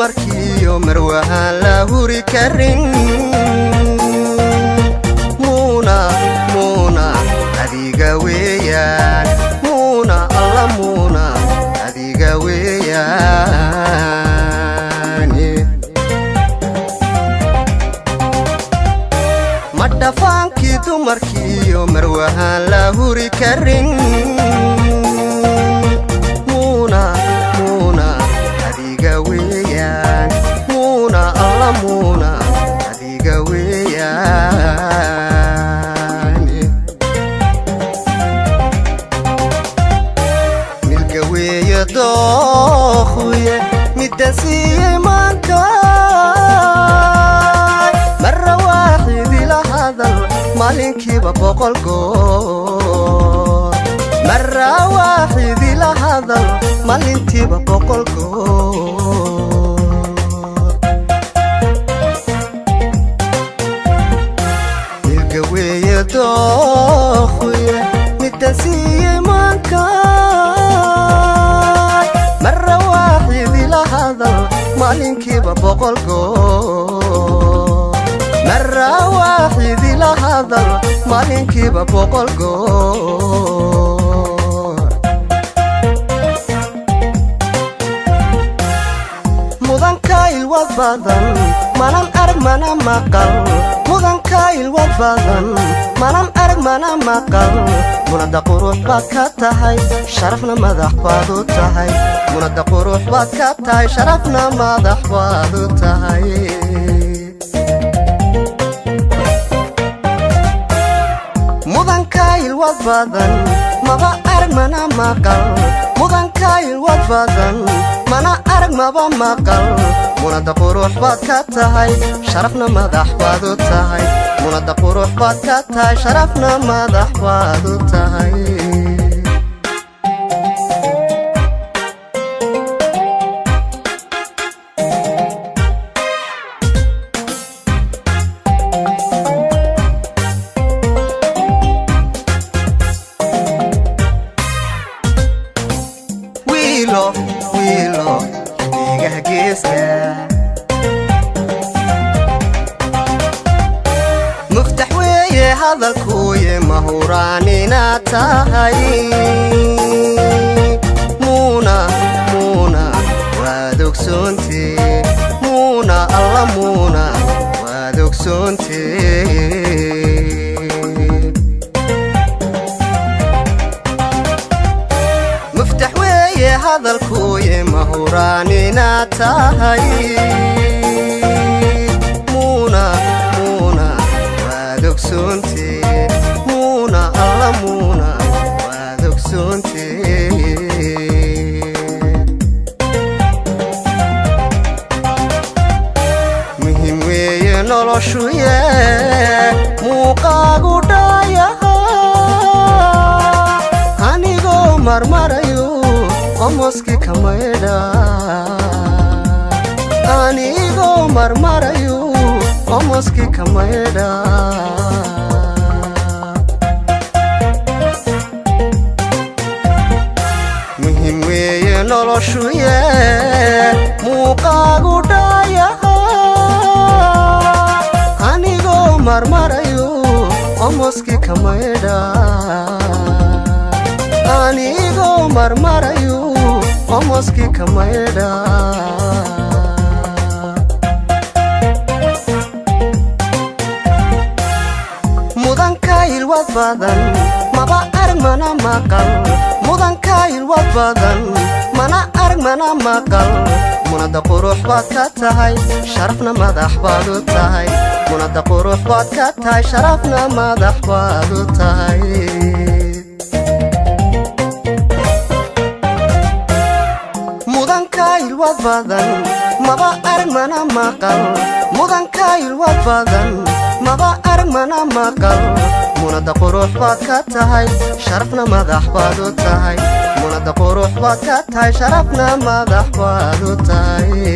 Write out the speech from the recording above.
dumarkiyo marwahaan la huri karin muuna adiga weeyaan muuna alla muuna adiga weeyaan madhafaankii dumarkiyo marwahaan la huri karin muuna adiga weeyaan muuna alla muuna adiga weeyaan milka weeya dookhuye midda siiyey maankaay marra waaxidi la hadal maalinkiiba 100 goor marra waaxidi la hadal maalintiiba 100 goor milka weeya dookhuye midda siiyey maankaay marra waaxidi la hadal maalinkiiba 100 goor marra waaxidi la hadal maalinkiiba 100 goor mudanka ilwad badan manan arag mana maqal mudanka ilwad badan manan arag mana maqal munada qurux baad ka tahay sharafna madax baad u tahay munada qurux baad ka tahay sharafna madax baad u tahay mudanka ilwad badan maba arag mana maqal mudanka ilwad badan mana arag maba maqal munada qurux baad ka tahay sharafna madax baad u tahay munada qurux baad ka tahay sharafna madax baad u tahay wiilo xidigaha geeska muftax weeye hadalkuye mahuraan inaad tahay muuna waad ogsoontee muuna alla muuna waad ogsoontee hadalkuye mahuraan inaad tahay muuna waad ogsoontee muuna alla muuna waad ogsoontee muhim weeye noloshuye muuqaagu dhaayaha anigoo marmarayo qomoski kamaydha anigoo marmarayo qomoski kamaydha muhim weeye noloshuye muuqaagu dhaayaha anigoo marmarayo qomoski kamaydha anigoo marmarayo qomoski kamaydha mudanka ilwad badan maba arag mana maqal mudanka ilwad badan mana arag mana maqal munada qurux baad ka tahay sharafna madax baad u tahay munada qurux baad ka tahay sharafna madax baad u tahay mudanka ilwad badan maba arag mana maqal mudanka ilwad badan maba arag mana maqal munada qurux baad ka tahay sharafna madax baad u tahay munada qurux baad ka tahay sharafna madax baad u tahay